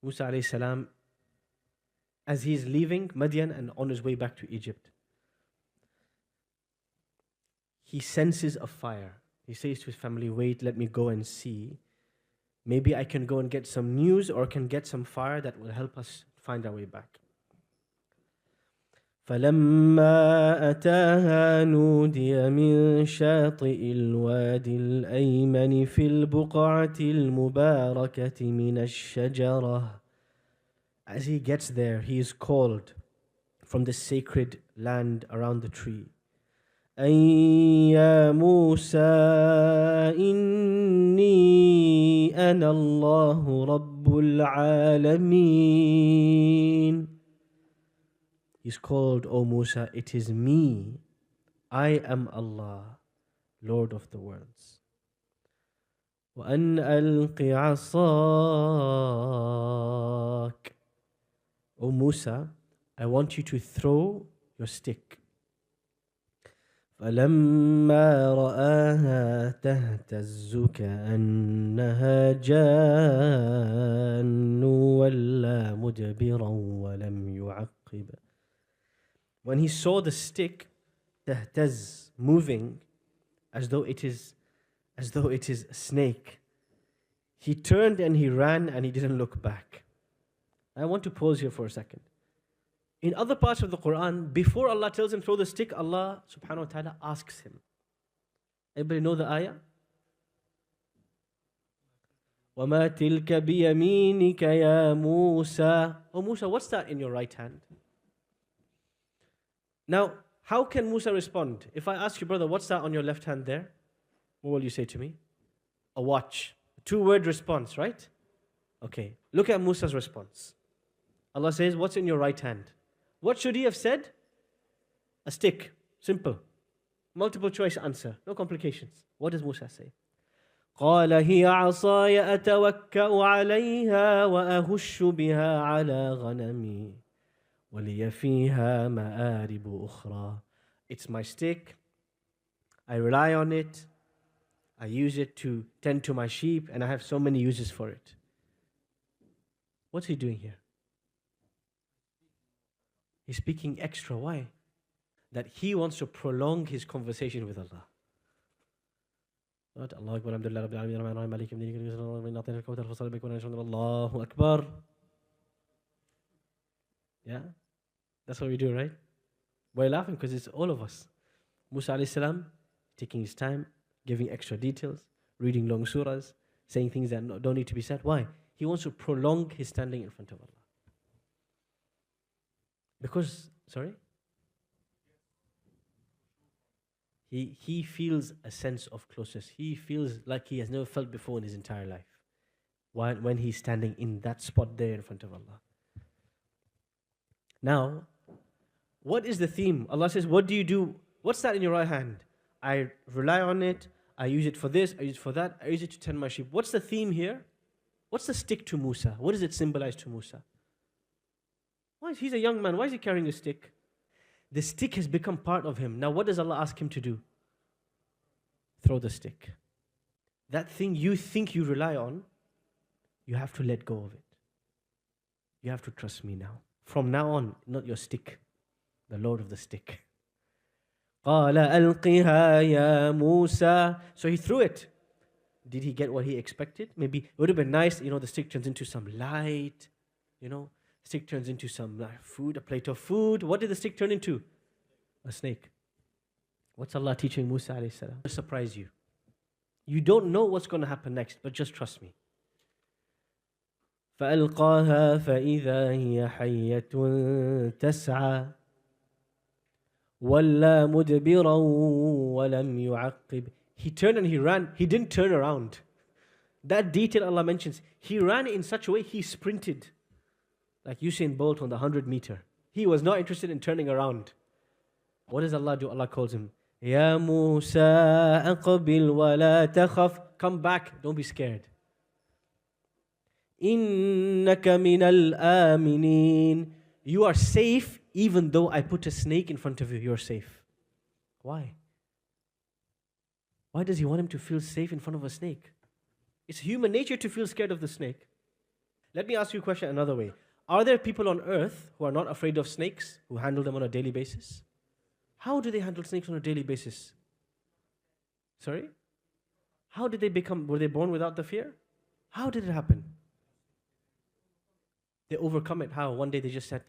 Musa alayhi salam, as he's leaving Madian and on his way back to Egypt, he senses a fire. He says to his family, wait, let me go and see. Maybe I can go and get some news or can get some fire that will help us find our way back. فلما أتاها نودي من شاطئ الوادي الأيمن في البقعة المباركة من الشجرة. As he gets there, he is called from the sacred land around the tree. أي يا موسى إني أنا الله رب العالمين. He's called, O Musa, it is me. I am Allah, Lord of the worlds. وأن ألق عصاك. O Musa, I want you to throw your stick. فلما رآها تهتز كأنها جان ولا مدبرا ولم يعقب. When he saw the stick, تهتز, moving as though it is a snake, he turned and he ran and he didn't look back. I want to pause here for a second. In other parts of the Quran, before Allah tells him throw the stick, Allah subhanahu wa ta'ala asks him. Everybody know the ayah? وَمَا تِلْكَ بِيَمِينِكَ يَا مُوسَى. Oh Musa, what's that in your right hand? Now, how can Musa respond? If I ask you, brother, what's that on your left hand there? What will you say to me? A watch. A two-word response, right? Okay. Look at Musa's response. Allah says, what's in your right hand? What should he have said? A stick. Simple. Multiple choice answer. No complications. What does Musa say? قال هي عصاي أتوكأ عليها وأهش بها على غنمي ولي فيها مآرب أخرى. It's my stick. I rely on it. I use it to tend to my sheep, and I have so many uses for it. What's he doing here? He's speaking extra. Why? That he wants to prolong his conversation with Allah. Allahu Akbar. Yeah? That's what we do, right? Why are you laughing? Because it's all of us. Musa alayhi salam, taking his time, giving extra details, reading long surahs, saying things that don't need to be said. Why? He wants to prolong his standing in front of Allah. Because, sorry? He feels a sense of closeness. He feels like he has never felt before in his entire life. When he's standing in that spot there in front of Allah. Now, what is the theme? Allah says, what do you do? What's that in your right hand? I rely on it. I use it for this. I use it for that. I use it to tend my sheep. What's the theme here? What's the stick to Musa? What does it symbolize to Musa? He's a young man. Why is he carrying a stick? The stick has become part of him. Now what does Allah ask him to do? Throw the stick. That thing you think you rely on, you have to let go of it. You have to trust me now. From now on, not your stick, the Lord of the stick. قَالَ أَلْقِهَا يَا مُوسَى. So he threw it. Did he get what he expected? Maybe it would have been nice, the stick turns into some light, stick turns into some food, a plate of food. What did the stick turn into? A snake. What's Allah teaching Musa alayhi salam? To surprise you. You don't know what's going to happen next, but just trust me. فَأَلْقَاهَا فَإِذَا هِيَ حَيَّةٌ تَسْعَى وَلَّا مُدْبِرًا وَلَمْ يُعَقِّبْ. He turned and he ran. He didn't turn around. That detail Allah mentions. He ran in such a way, he sprinted. Like Usain Bolt on the 100 meter. He was not interested in turning around. What does Allah do? Allah calls him, Ya Musa aqbil wa la takhaf. Come back, don't be scared. Innaka minal aminin. You are safe even though I put a snake in front of you. You're safe. Why? Why does he want him to feel safe in front of a snake? It's human nature to feel scared of the snake. Let me ask you a question another way. Are there people on earth who are not afraid of snakes, who handle them on a daily basis? How do they handle snakes on a daily basis? Sorry? How did they become, were they born without the fear? How did it happen? They overcome it. How? One day they just said,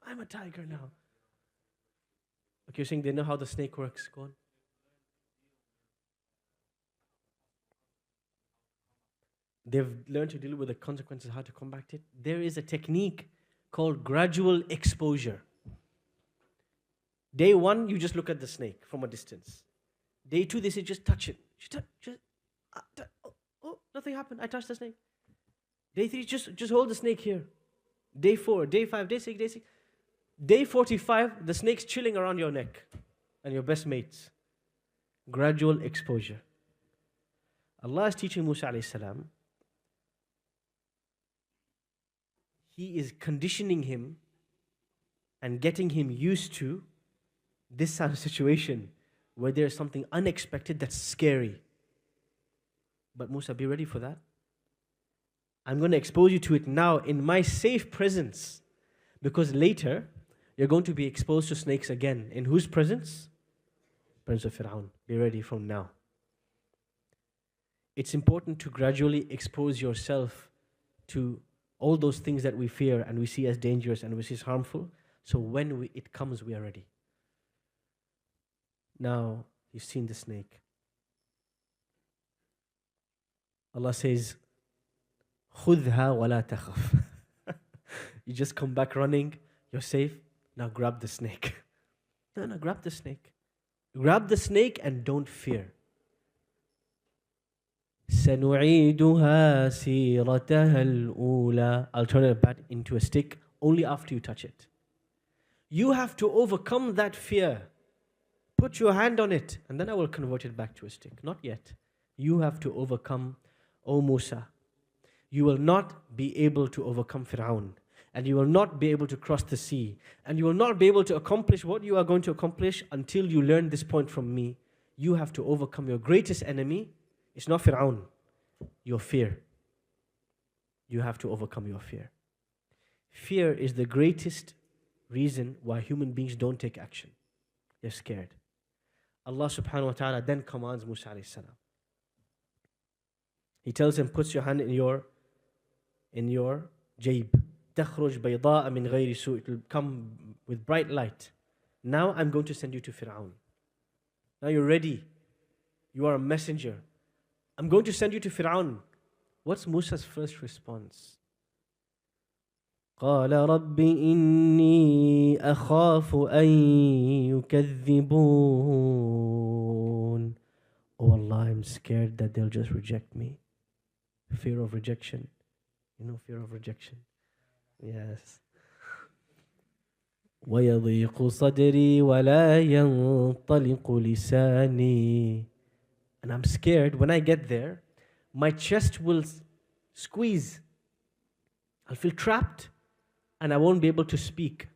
I'm a tiger now. Okay, you're saying they know how the snake works. Go on. They've learned to deal with the consequences, how to combat it. There is a technique called gradual exposure. Day one, you just look at the snake from a distance. Day two, they say, just touch it. Nothing happened. I touched the snake. Day three, just hold the snake here. Day four, day five, day six. Day 45, the snake's chilling around your neck and your best mates. Gradual exposure. Allah is teaching Musa alayhi salam. He is conditioning him and getting him used to this kind of situation where there's something unexpected that's scary. But Musa, be ready for that. I'm going to expose you to it now in my safe presence, because later you're going to be exposed to snakes again. In whose presence? Presence of Fir'aun. Be ready from now. It's important to gradually expose yourself to all those things that we fear and we see as dangerous and we see as harmful. So when it comes, we are ready. Now, you've seen the snake. Allah says, خُذْهَا وَلَا تَخَفْ. You just come back running, you're safe. Now grab the snake. No, grab the snake. Grab the snake and don't fear. سَنُعِيدُهَا سِيرَتَهَا الْأُولَى. I'll turn it back into a stick only after you touch it. You have to overcome that fear. Put your hand on it and then I will convert it back to a stick. Not yet. You have to overcome, O Musa. You will not be able to overcome Fir'aun. And you will not be able to cross the sea. And you will not be able to accomplish what you are going to accomplish until you learn this point from me. You have to overcome your greatest enemy. It's not Fir'aun, your fear. You have to overcome your fear. Fear is the greatest reason why human beings don't take action. They're scared. Allah subhanahu wa ta'ala then commands Musa alayhi salam. He tells him, put your hand in your jayb. تخرج بيضاء من غير سوء. It will come with bright light. Now I'm going to send you to Fir'aun. Now you're ready. You are a messenger. I'm going to send you to Fir'aun. What's Musa's first response? قال رب إني أخاف أن يكذبون. Oh Allah, I'm scared that they'll just reject me. Fear of rejection. You know fear of rejection? Yes. وَيَضِيقُ صَدْرِي وَلَا يَنطَلِقُ لِسَانِي. And I'm scared when I get there, my chest will squeeze. I'll feel trapped and I won't be able to speak.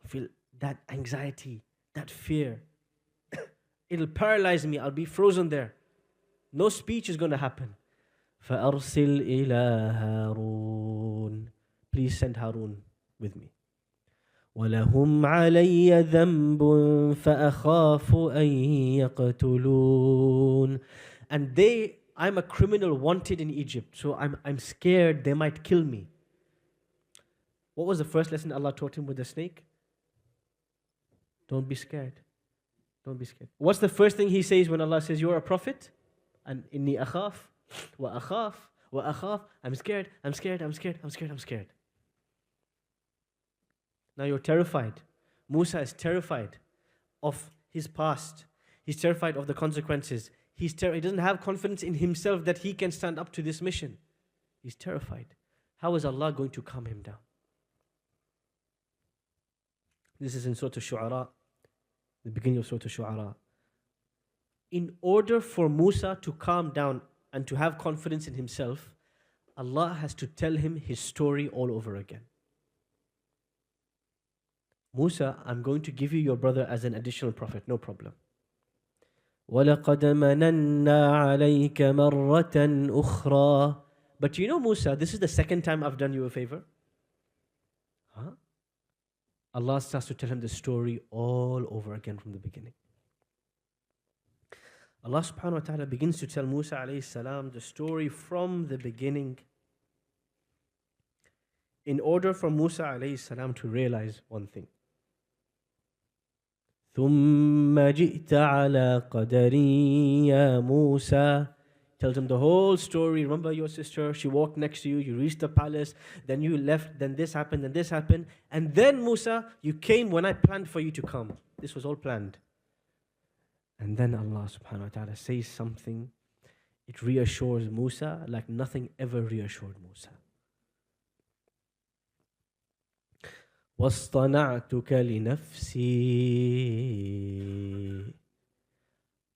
I'll feel that anxiety, that fear. It'll paralyze me. I'll be frozen there. No speech is going to happen. فَأَرْسِلْ إِلَىٰ هَارُونَ. Please send Harun with me. وَلَهُمْ عَلَيَّ ذَنْبٌ فَأَخَافُ أَن يَقْتُلُونَ. And I'm a criminal wanted in Egypt, so I'm scared they might kill me. What was the first lesson Allah taught him with the snake? Don't be scared. Don't be scared. What's the first thing he says when Allah says, you're a prophet? And inni akhaf. وَأَخَافُ. I'm scared. Now you're terrified. Musa is terrified of his past. He's terrified of the consequences. He doesn't have confidence in himself that he can stand up to this mission. He's terrified. How is Allah going to calm him down? This is in Surah Al-Shu'ara, the beginning of Surah Al-Shu'ara. In order for Musa to calm down and to have confidence in himself, Allah has to tell him his story all over again. Musa, I'm going to give you your brother as an additional prophet, no problem. وَلَقَدْ مَنَنَّا عَلَيْكَ مَرَّةً أُخْرَى. But you know, Musa, this is the second time I've done you a favor. Huh? Allah starts to tell him the story all over again from the beginning. Allah subhanahu wa ta'ala begins to tell Musa alayhi salam the story from the beginning in order for Musa alayhi salam to realize one thing. ثُمَّ جِئْتَ عَلَى قَدَرٍ يَا مُوسَى. Tells him the whole story. Remember your sister, she walked next to you, you reached the palace, then you left, then this happened, then this happened. And then Musa, you came when I planned for you to come. This was all planned. And then Allah subhanahu wa ta'ala says something. It reassures Musa like nothing ever reassured Musa. وَاصْطَنَعْتُكَ لِنَفْسِي.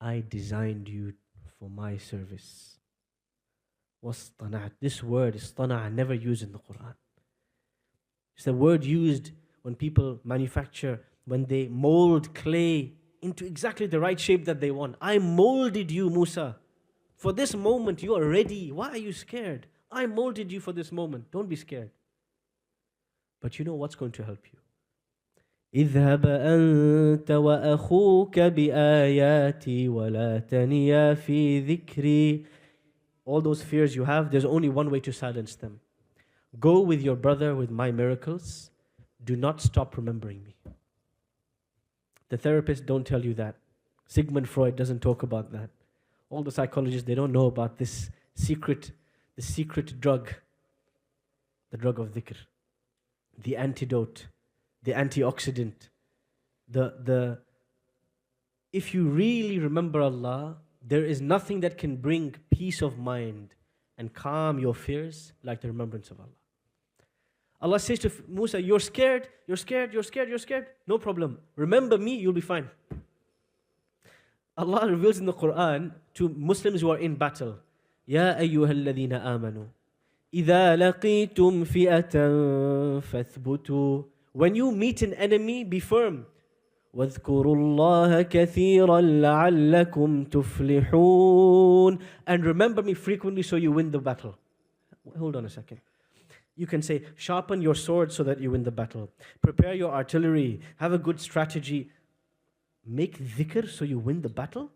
I designed you for my service. وَاصْطَنَعْتُ. This word, istana', never used in the Quran. It's the word used when people manufacture, when they mold clay into exactly the right shape that they want. I molded you, Musa. For this moment, you are ready. Why are you scared? I molded you for this moment. Don't be scared. But you know what's going to help you? اذهب أنت وأخوك بآياتي ولا تنيا في ذكري. All those fears you have, there's only one way to silence them. Go with your brother with my miracles. Do not stop remembering me. The therapists don't tell you that. Sigmund Freud doesn't talk about that. All the psychologists, they don't know about this secret, the secret drug, the drug of dhikr, the antidote, the antioxidant. If you really remember Allah, there is nothing that can bring peace of mind and calm your fears like the remembrance of Allah. Allah says to Musa, you're scared. No problem. Remember me, you'll be fine. Allah reveals in the Quran to Muslims who are in battle, يَا أَيُّهَا الَّذِينَ آمَنُوا إِذَا لَقِيتُمْ فِئَةً فَاثْبُتُوا. When you meet an enemy, be firm. وَاذْكُرُوا اللَّهَ كَثِيرًا لَعَلَّكُمْ تُفْلِحُونَ. And remember me frequently so you win the battle. Hold on a second. You can say, sharpen your sword so that you win the battle. Prepare your artillery. Have a good strategy. Make dhikr so you win the battle?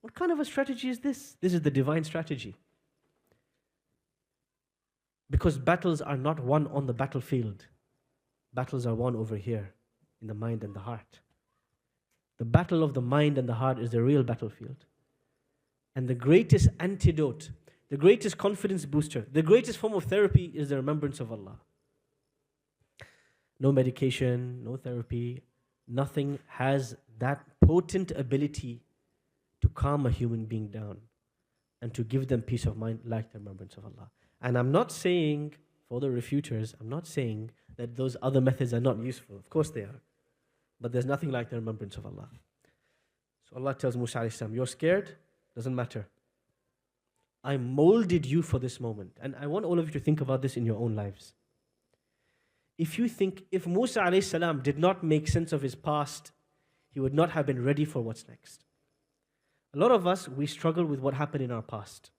What kind of a strategy is this? This is the divine strategy. Because battles are not won on the battlefield. Battles are won over here, in the mind and the heart. The battle of the mind and the heart is the real battlefield. And the greatest antidote, the greatest confidence booster, the greatest form of therapy is the remembrance of Allah. No medication, no therapy, nothing has that potent ability to calm a human being down and to give them peace of mind like the remembrance of Allah. And I'm not saying, for the refuters, I'm not saying that those other methods are not useful. Of course they are. But there's nothing like the remembrance of Allah. So Allah tells Musa alayhi salam, you're scared? Doesn't matter. I molded you for this moment. And I want all of you to think about this in your own lives. If you think, if Musa alayhi salam did not make sense of his past, he would not have been ready for what's next. A lot of us, we struggle with what happened in our past.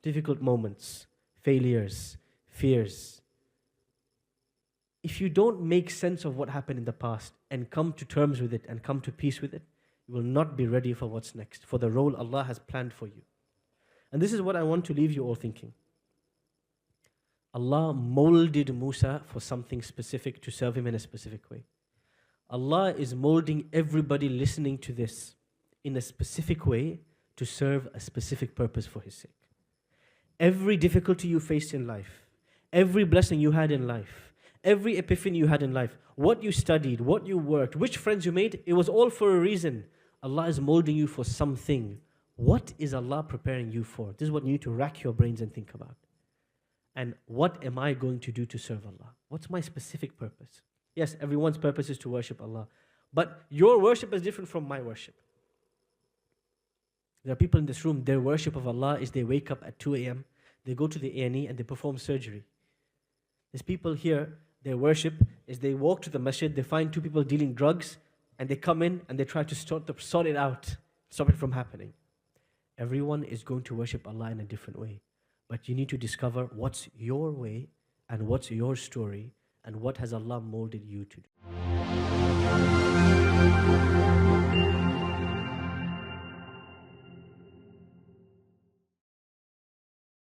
Difficult moments, failures, fears. If you don't make sense of what happened in the past and come to terms with it and come to peace with it, you will not be ready for what's next, for the role Allah has planned for you. And this is what I want to leave you all thinking. Allah molded Musa for something specific to serve him in a specific way. Allah is molding everybody listening to this in a specific way to serve a specific purpose for His sake. Every difficulty you faced in life, every blessing you had in life, every epiphany you had in life, what you studied, what you worked, which friends you made, it was all for a reason. Allah is molding you for something. What is Allah preparing you for? This is what you need to rack your brains and think about. And what am I going to do to serve Allah? What's my specific purpose? Yes, everyone's purpose is to worship Allah. But your worship is different from my worship. There are people in this room, their worship of Allah is they wake up at 2 a.m., they go to the A&E and they perform surgery. There's people here, their worship is they walk to the masjid, they find two people dealing drugs, and they come in and they try to sort it out. stop it from happening. Everyone is going to worship Allah in a different way. But you need to discover what's your way and what's your story and what has Allah molded you to do.